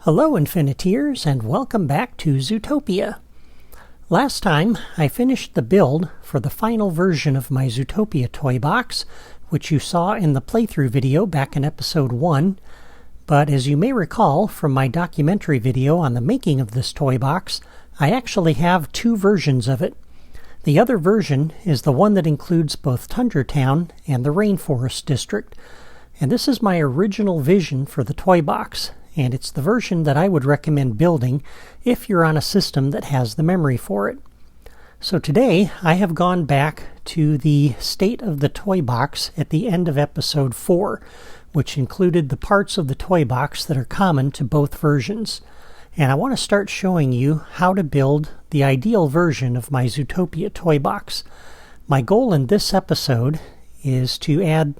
Hello Infiniteers, and welcome back to Zootopia. Last time I finished the build for the final version of my Zootopia toy box, which you saw in the playthrough video back in episode 1, but as you may recall from my documentary video on the making of this toy box, I actually have two versions of it. The other version is the one that includes both Tundra Town and the Rainforest District, and this is my original vision for the toy box. And it's the version that I would recommend building if you're on a system that has the memory for it. So today I have gone back to the state of the toy box at the end of episode 4, which included the parts of the toy box that are common to both versions. And I want to start showing you how to build the ideal version of my Zootopia toy box. My goal in this episode is to add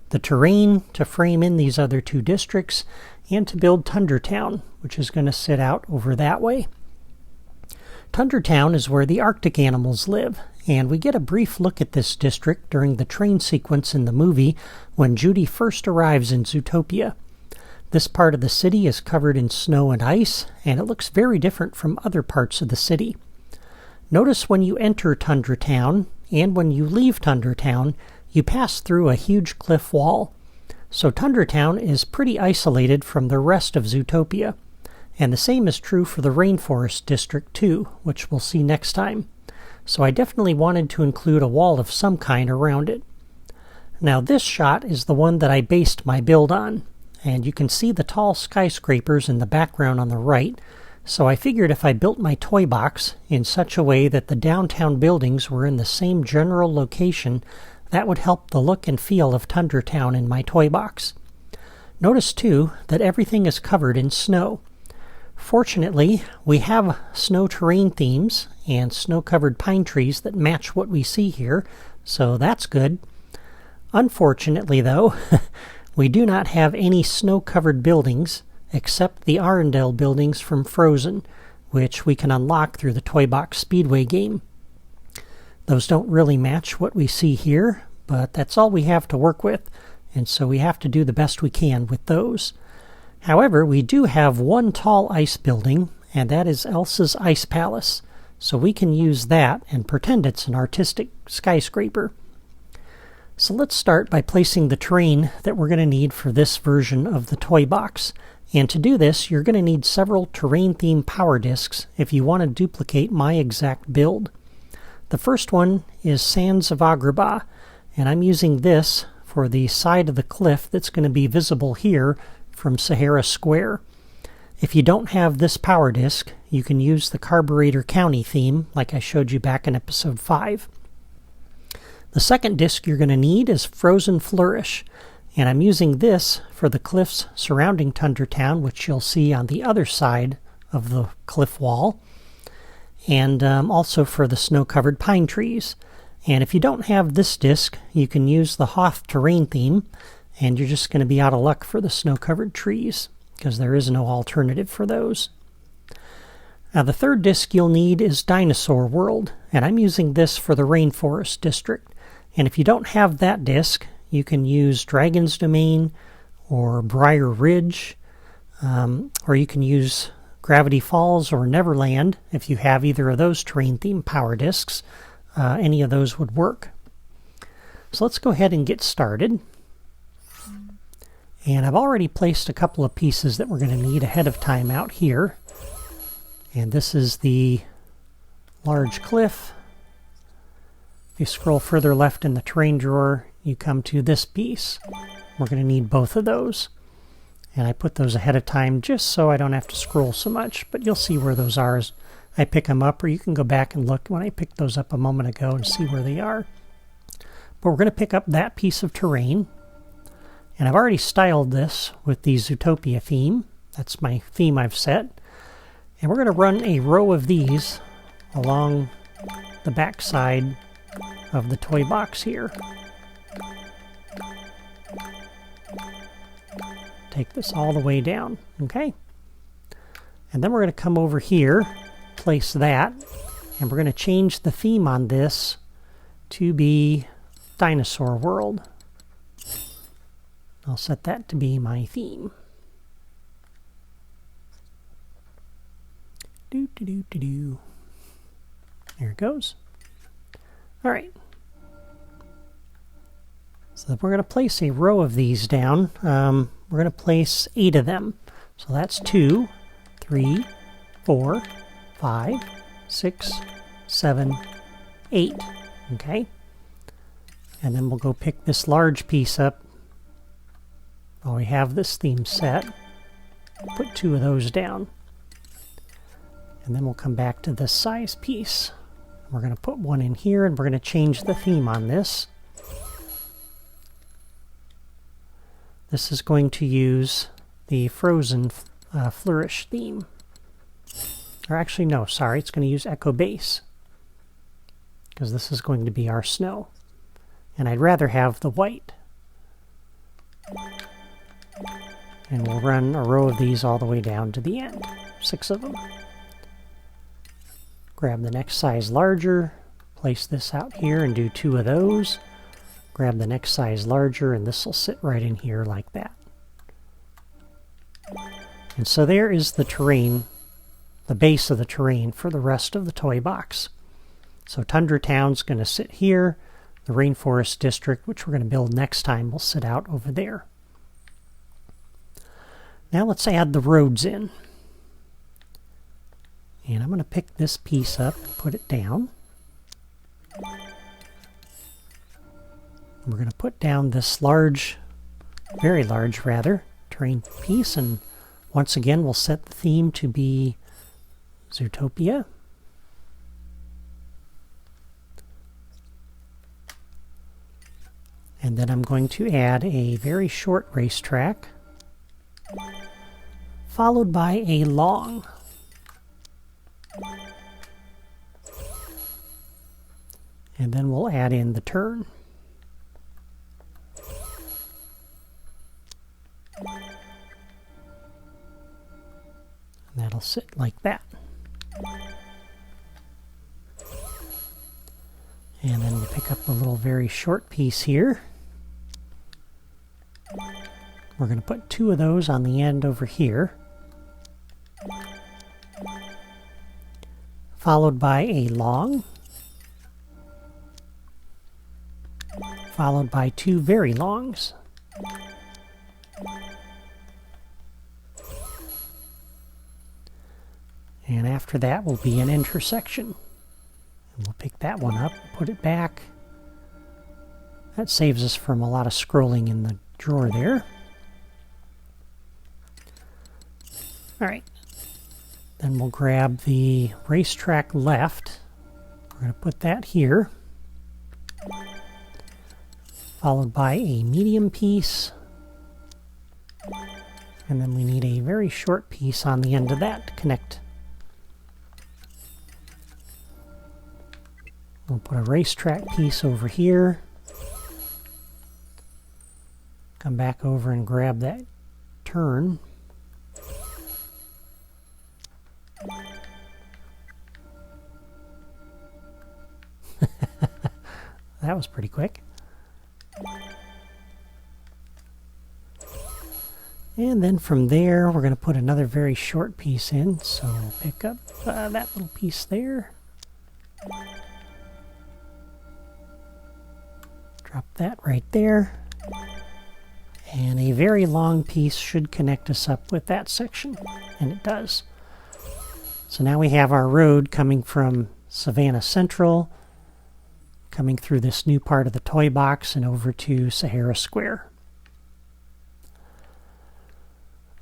the terrain to frame in these other two districts, and to build Tundra Town, which is going to sit out over that way. Tundra Town is where the Arctic animals live, and we get a brief look at this district during the train sequence in the movie when Judy first arrives in Zootopia. This part of the city is covered in snow and ice, and it looks very different from other parts of the city. Notice when you enter Tundra Town, and when you leave Tundra Town, you pass through a huge cliff wall. So Tundra Town is pretty isolated from the rest of Zootopia, and the same is true for the Rainforest District too, which we'll see next time. So I definitely wanted to include a wall of some kind around it. Now this shot is the one that I based my build on, and you can see the tall skyscrapers in the background on the right, so I figured if I built my toy box in such a way that the downtown buildings were in the same general location, that would help the look and feel of Tundra Town in my toy box. Notice too that everything is covered in snow. Fortunately, we have snow terrain themes and snow-covered pine trees that match what we see here, so that's good. Unfortunately though, we do not have any snow-covered buildings except the Arendelle buildings from Frozen, which we can unlock through the Toy Box Speedway game. Those don't really match what we see here, but that's all we have to work with, and so we have to do the best we can with those. However, we do have one tall ice building, and that is Elsa's Ice Palace, so we can use that and pretend it's an artistic skyscraper. So let's start by placing the terrain that we're going to need for this version of the toy box. And to do this, you're going to need several terrain-themed power discs if you want to duplicate my exact build. The first one is Sands of Agrabah, and I'm using this for the side of the cliff that's going to be visible here from Sahara Square. If you don't have this power disc, you can use the Carburetor County theme like I showed you back in episode 5. The second disc you're going to need is Frozen Flourish, and I'm using this for the cliffs surrounding Tundra Town, which you'll see on the other side of the cliff wall, and also for the snow-covered pine trees. And if you don't have this disc, you can use the Hoth terrain theme, and you're just going to be out of luck for the snow-covered trees, because there is no alternative for those. Now the third disc you'll need is Dinosaur World, and I'm using this for the Rainforest District. And if you don't have that disc, you can use Dragon's Domain, or Briar Ridge, or you can use Gravity Falls or Neverland. If you have either of those terrain-themed power discs, any of those would work. So let's go ahead and get started. And I've already placed a couple of pieces that we're going to need ahead of time out here. And this is the large cliff. If you scroll further left in the terrain drawer, you come to this piece. We're going to need both of those. And I put those ahead of time just so I don't have to scroll so much, but you'll see where those are as I pick them up, or you can go back and look when I picked those up a moment ago and see where they are. But we're going to pick up that piece of terrain, and I've already styled this with the Zootopia theme. That's my theme I've set. And we're going to run a row of these along the back side of the toy box here. Take this all the way down, okay? And then we're going to come over here, place that, and we're going to change the theme on this to be Dinosaur World. I'll set that to be my theme. There it goes. All right. So we're going to place a row of these down. We're going to place 8 of them. So that's 2, 3, 4, 5, 6, 7, 8. Okay. And then we'll go pick this large piece up. While we have this theme set, put 2 of those down. And then we'll come back to this size piece. We're going to put 1 in here, and we're going to change the theme on this. This is going to use the Frozen Flourish theme. Or actually, no, sorry, it's going to use Echo Base, because this is going to be our snow. And I'd rather have the white. And we'll run a row of these all the way down to the end. 6 of them. Grab the next size larger, place this out here and do 2 of those. Grab the next size larger, and this will sit right in here like that. And so there is the terrain, the base of the terrain for the rest of the toy box. So Tundra Town's going to sit here. The Rainforest District, which we're going to build next time, will sit out over there. Now let's add the roads in. And I'm going to pick this piece up and put it down. We're going to put down this large, very large rather, terrain piece, and once again we'll set the theme to be Zootopia. And then I'm going to add a very short racetrack, followed by a long. And then we'll add in the turn. And that'll sit like that. And then we'll pick up a little very short piece here. We're going to put 2 of those on the end over here, followed by a long, followed by 2 very longs. And after that will be an intersection. And we'll pick that one up, put it back. That saves us from a lot of scrolling in the drawer there. All right. Then we'll grab the racetrack left. We're going to put that here, followed by a medium piece. And then we need a very short piece on the end of that to connect. We'll put a racetrack piece over here. Come back over and grab that turn. That was pretty quick. And then from there, we're going to put another very short piece in. So we'll pick up that little piece there. Drop that right there. And a very long piece should connect us up with that section. And it does. So now we have our road coming from Savannah Central, coming through this new part of the toy box and over to Sahara Square.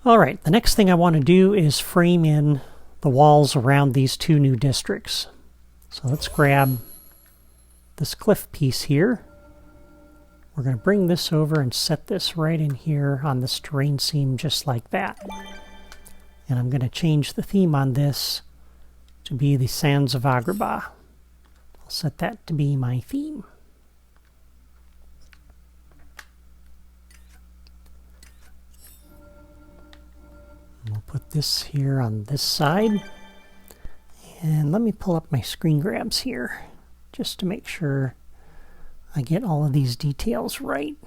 Alright, the next thing I want to do is frame in the walls around these 2 new districts. So let's grab this cliff piece here. We're going to bring this over and set this right in here on this terrain seam just like that. And I'm going to change the theme on this to be the Sands of Agrabah. I'll set that to be my theme. We'll put this here on this side. And let me pull up my screen grabs here just to make sure I get all of these details right.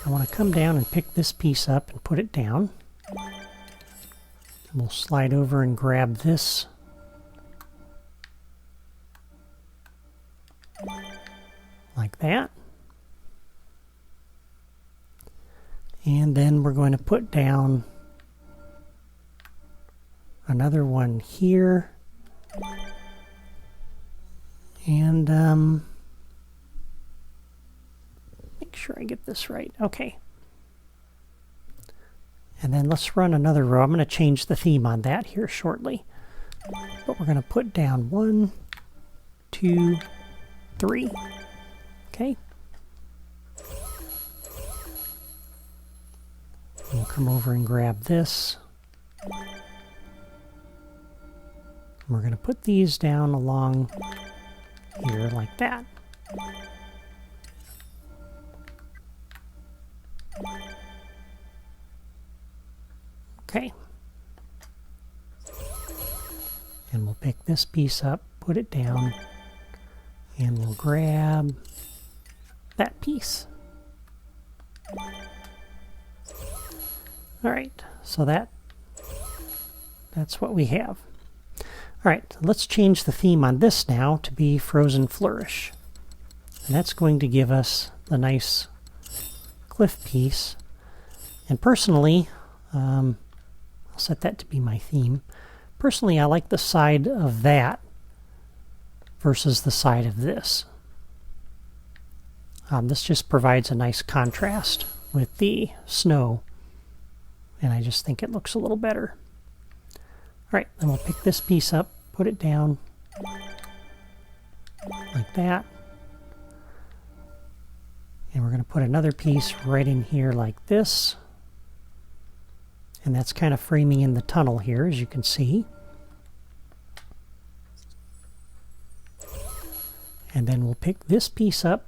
I want to come down and pick this piece up and put it down. We'll slide over and grab this. Like that. And then we're going to put down another one here. And make sure I get this right. Okay. And then let's run another row. I'm going to change the theme on that here shortly. But we're going to put down 1, 2, 3. Okay. We'll come over and grab this. We're going to put these down along here like that. Okay. And we'll pick this piece up, put it down, and we'll grab that piece. All right, so that's what we have. All right, let's change the theme on this now to be Frozen Flourish. And that's going to give us the nice cliff piece. And personally, I'll set that to be my theme. Personally, I like the side of that versus the side of this. This just provides a nice contrast with the snow, and I just think it looks a little better. All right, then we'll pick this piece up, put it down like that. And we're going to put another piece right in here like this. And that's kind of framing in the tunnel here, as you can see. And then we'll pick this piece up,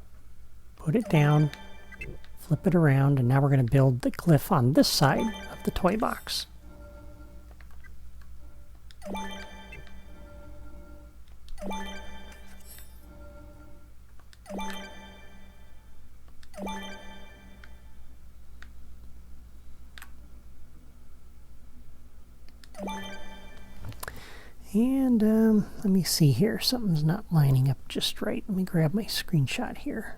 put it down, flip it around, and now we're going to build the cliff on this side of the toy box. And let me see here. Something's not lining up just right. Let me grab my screenshot here.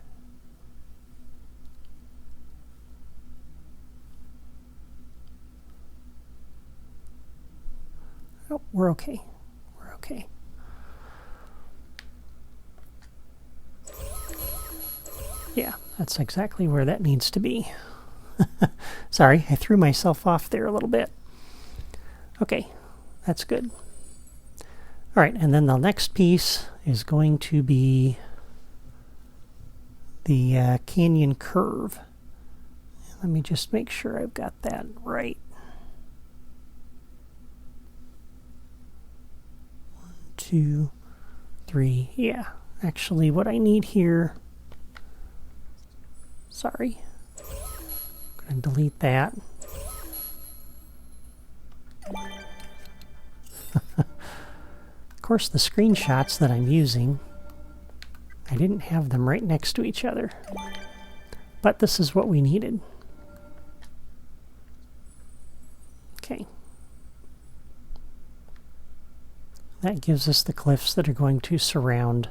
Oh, we're okay. We're okay. Yeah, that's exactly where that needs to be. Sorry, I threw myself off there a little bit. Okay, that's good. All right, and then the next piece is going to be the canyon curve. Let me just make sure I've got that right. 1, 2, 3. Yeah, actually what I need here, sorry, I'm going to delete that. Of course, the screenshots that I'm using, I didn't have them right next to each other, but this is what we needed. Okay. That gives us the cliffs that are going to surround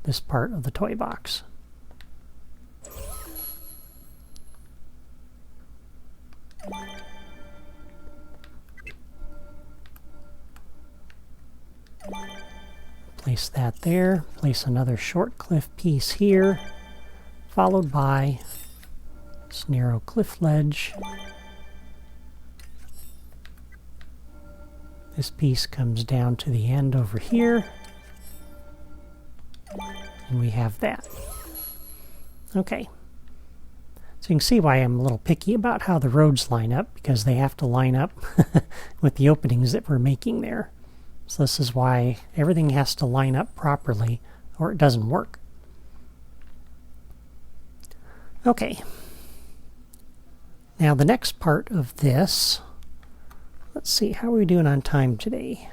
this part of the toy box. Place that there, place another short cliff piece here, followed by this narrow cliff ledge. This piece comes down to the end over here, and we have that. Okay. So you can see why I'm a little picky about how the roads line up, because they have to line up with the openings that we're making there. So this is why everything has to line up properly or it doesn't work. Okay. Now the next part of this, let's see, how are we doing on time today?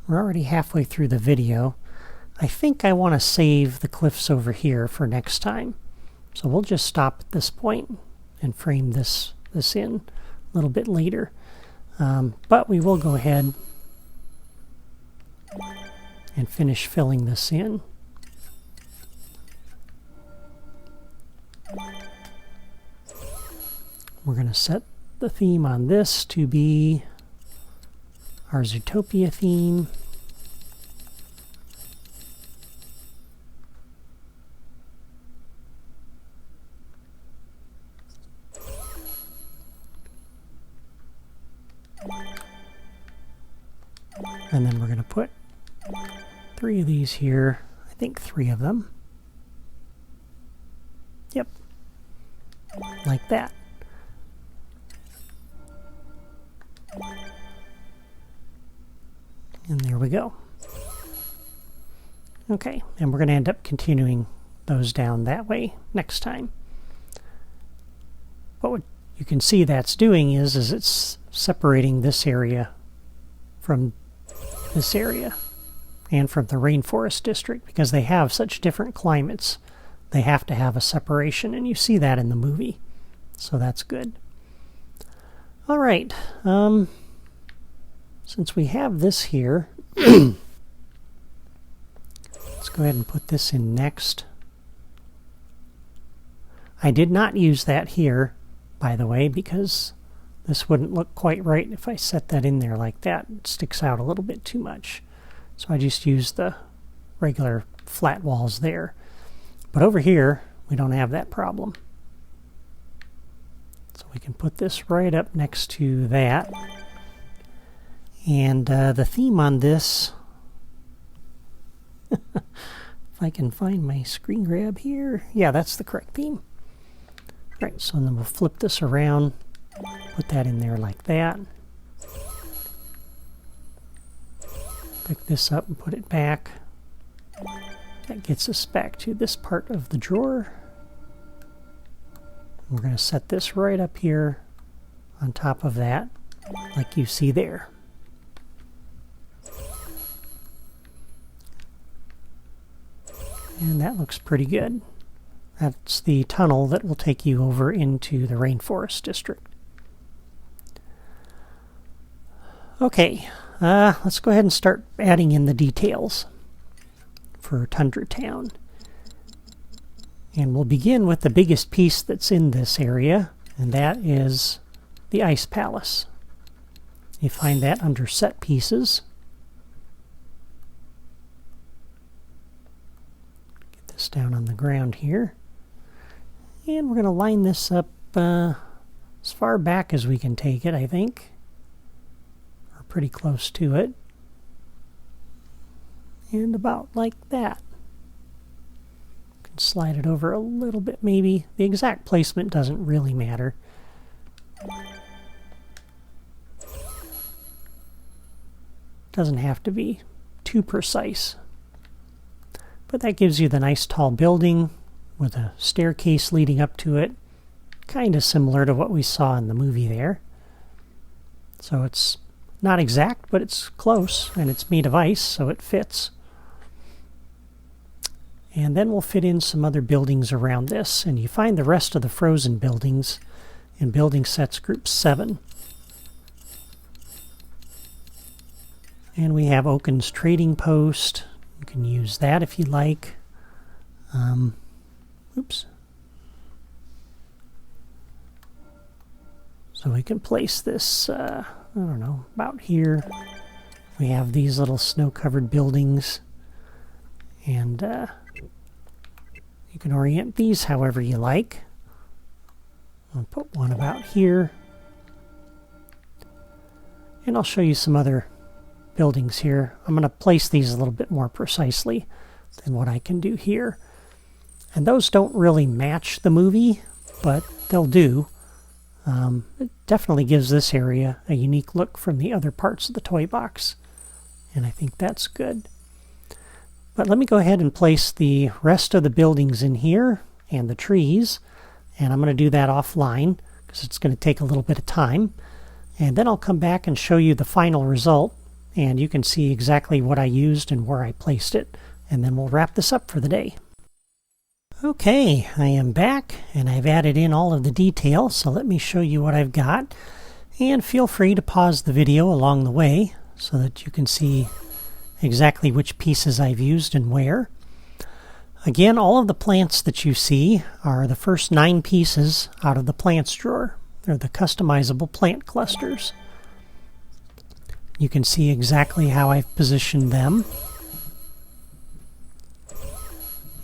We're already halfway through the video. I think I want to save the cliffs over here for next time. So we'll just stop at this point and frame this in a little bit later. But we will go ahead and finish filling this in. We're going to set the theme on this to be our Zootopia theme. And then we're going to put 3 of these here. I think 3 of them. Yep. Like that. And there we go. Okay, and we're going to end up continuing those down that way next time. What you can see that's doing is it's separating this area from this area and from the Rainforest District, because they have such different climates. They have to have a separation, and you see that in the movie. So that's good. All right. Since we have this here, let's go ahead and put this in next. I did not use that here, by the way, because this wouldn't look quite right if I set that in there like that. It sticks out a little bit too much. So I just used the regular flat walls there. But over here, we don't have that problem. So we can put this right up next to that. And the theme on this, if I can find my screen grab here. Yeah, that's the correct theme. Right, so then we'll flip this around. Put that in there like that. Pick this up and put it back. That gets us back to this part of the drawer. We're going to set this right up here on top of that, like you see there. And that looks pretty good. That's the tunnel that will take you over into the Rainforest District. Okay, let's go ahead and start adding in the details for Tundra Town. And we'll begin with the biggest piece that's in this area, and that is the Ice Palace. You find that under Set Pieces. Get this down on the ground here. And we're going to line this up as far back as we can take it, I think. Pretty close to it, and about like that. Can slide it over a little bit maybe. The exact placement doesn't really matter. Doesn't have to be too precise, but that gives you the nice tall building with a staircase leading up to it, kind of similar to what we saw in the movie there. So it's not exact, but it's close, and it's made of ice, so it fits. And then we'll fit in some other buildings around this, and you find the rest of the frozen buildings in Building Sets Group 7. And we have Oaken's Trading Post. You can use that if you like. Oops. So we can place this, I don't know, about here. We have these little snow-covered buildings, and you can orient these however you like. I'll put one about here, and I'll show you some other buildings here. I'm going to place these a little bit more precisely than what I can do here. And those don't really match the movie, but they'll do. It definitely gives this area a unique look from the other parts of the toy box, and I think that's good. But let me go ahead and place the rest of the buildings in here and the trees, and I'm going to do that offline because it's going to take a little bit of time, and then I'll come back and show you the final result, and you can see exactly what I used and where I placed it, and then we'll wrap this up for the day. Okay, I am back and I've added in all of the detail, so let me show you what I've got. And feel free to pause the video along the way so that you can see exactly which pieces I've used and where. Again, all of the plants that you see are the first 9 pieces out of the plants drawer. They're the customizable plant clusters. You can see exactly how I've positioned them.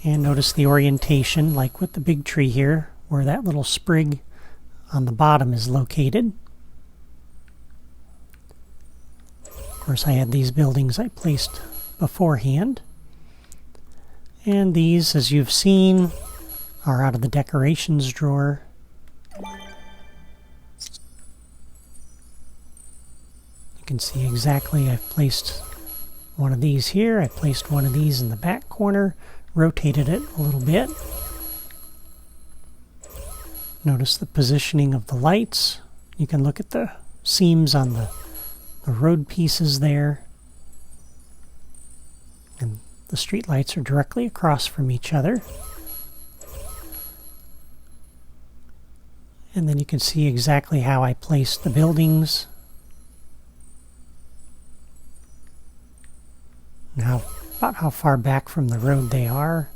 And notice the orientation, like with the big tree here, where that little sprig on the bottom is located. Of course, I had these buildings I placed beforehand. And these, as you've seen, are out of the decorations drawer. You can see exactly I've placed one of these here. I placed one of these in the back corner, rotated it a little bit. Notice the positioning of the lights. You can look at the seams on the road pieces there. And the street lights are directly across from each other. And then you can see exactly how I placed the buildings. Now, about how far back from the road they are.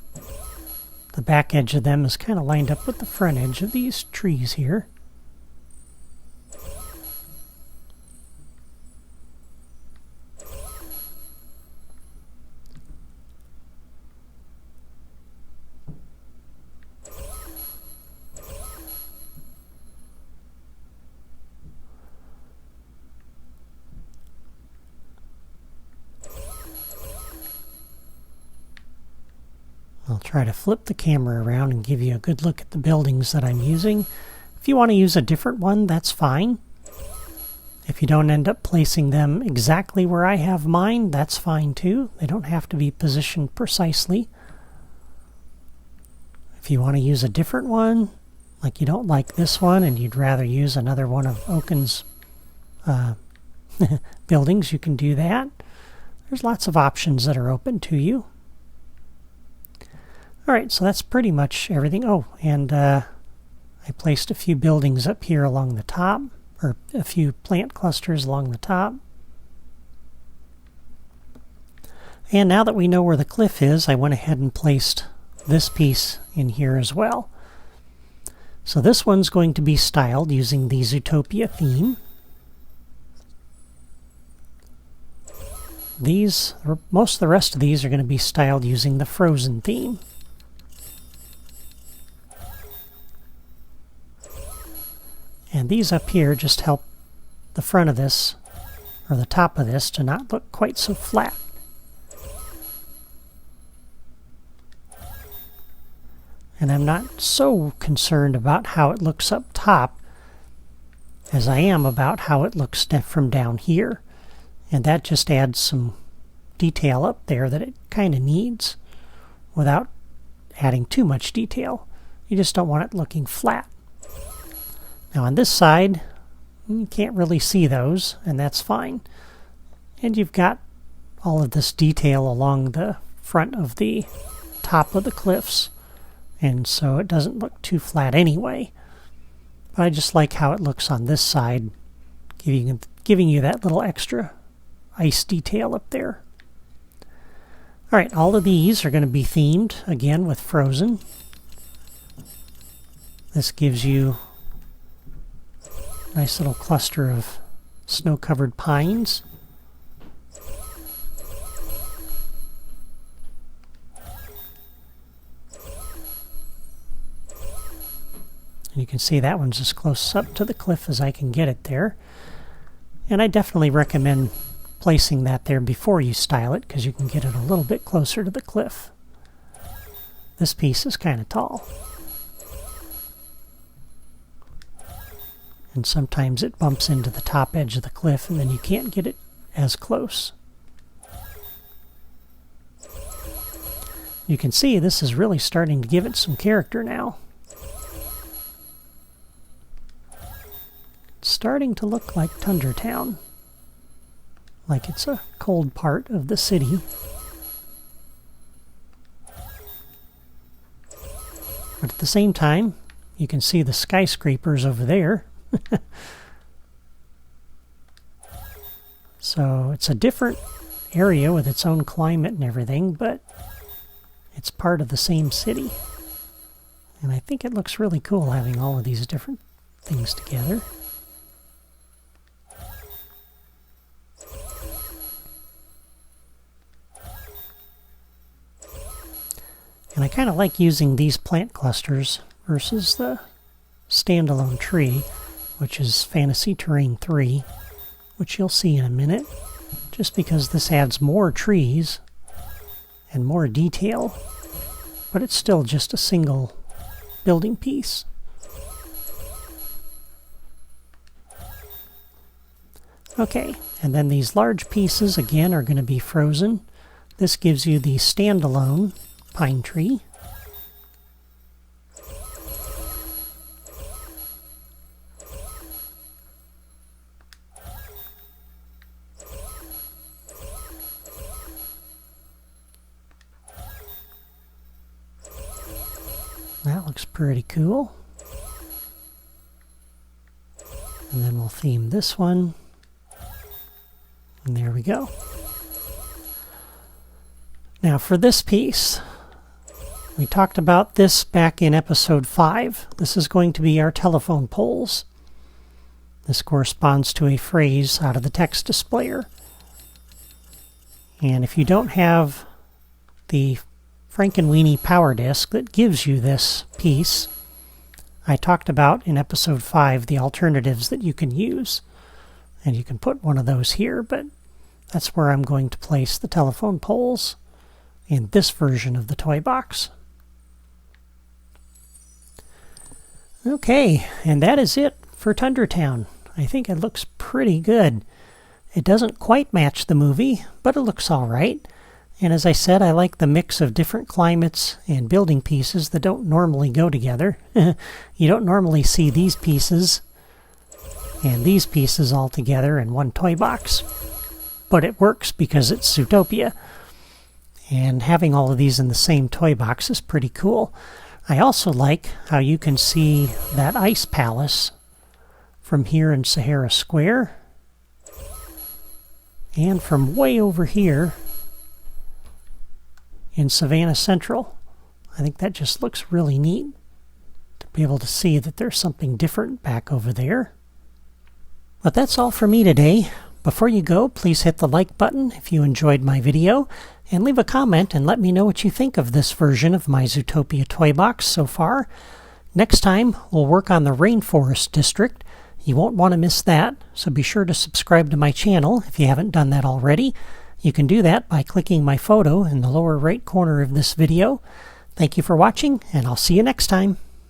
The back edge of them is kind of lined up with the front edge of these trees here. I'll try to flip the camera around and give you a good look at the buildings that I'm using. If you want to use a different one, that's fine. If you don't end up placing them exactly where I have mine, that's fine too. They don't have to be positioned precisely. If you want to use a different one, like you don't like this one and you'd rather use another one of Oaken's buildings, you can do that. There's lots of options that are open to you. Alright, so that's pretty much everything. Oh, and I placed a few buildings up here along the top, or a few plant clusters along the top. And now that we know where the cliff is, I went ahead and placed this piece in here as well. So this one's going to be styled using the Zootopia theme. Most of the rest of these are going to be styled using the Frozen theme. And these up here just help the front of this, or the top of this, to not look quite so flat. And I'm not so concerned about how it looks up top as I am about how it looks from down here. And that just adds some detail up there that it kind of needs without adding too much detail. You just don't want it looking flat. Now on this side, you can't really see those, and that's fine. And you've got all of this detail along the front of the top of the cliffs, and so it doesn't look too flat anyway. But I just like how it looks on this side, giving you that little extra ice detail up there. Alright, all of these are going to be themed, again, with Frozen. This gives you nice little cluster of snow-covered pines. And you can see that one's as close up to the cliff as I can get it there. And I definitely recommend placing that there before you style it, because you can get it a little bit closer to the cliff. This piece is kind of tall. And sometimes it bumps into the top edge of the cliff and then you can't get it as close. You can see this is really starting to give it some character now. It's starting to look like Tundra Town. Like it's a cold part of the city. But at the same time, you can see the skyscrapers over there. So it's a different area with its own climate and everything, but it's part of the same city. And I think it looks really cool having all of these different things together. And I kind of like using these plant clusters versus the standalone tree, which is Fantasy Terrain 3, which you'll see in a minute, just because this adds more trees and more detail, but it's still just a single building piece. Okay, and then these large pieces again are going to be frozen. This gives you the standalone pine tree. That looks pretty cool. And then we'll theme this one. And there we go. Now for this piece, we talked about this back in episode 5. This is going to be our telephone poles. This corresponds to a phrase out of the text displayer. And if you don't have the Frankenweenie power disc that gives you this piece, I talked about in episode 5 the alternatives that you can use. And you can put one of those here, but that's where I'm going to place the telephone poles in this version of the toy box. Okay, and that is it for Tundra Town. I think it looks pretty good. It doesn't quite match the movie, but it looks all right. And as I said, I like the mix of different climates and building pieces that don't normally go together. You don't normally see these pieces and these pieces all together in one toy box. But it works because it's Zootopia. And having all of these in the same toy box is pretty cool. I also like how you can see that ice palace from here in Sahara Square and from way over here in Savannah Central. I think that just looks really neat to be able to see that there's something different back over there. But that's all for me today. Before you go, please hit the like button if you enjoyed my video, and leave a comment and let me know what you think of this version of my Zootopia toy box so far. Next time, we'll work on the Rainforest District. You won't want to miss that, so be sure to subscribe to my channel if you haven't done that already. You can do that by clicking my photo in the lower right corner of this video. Thank you for watching, and I'll see you next time.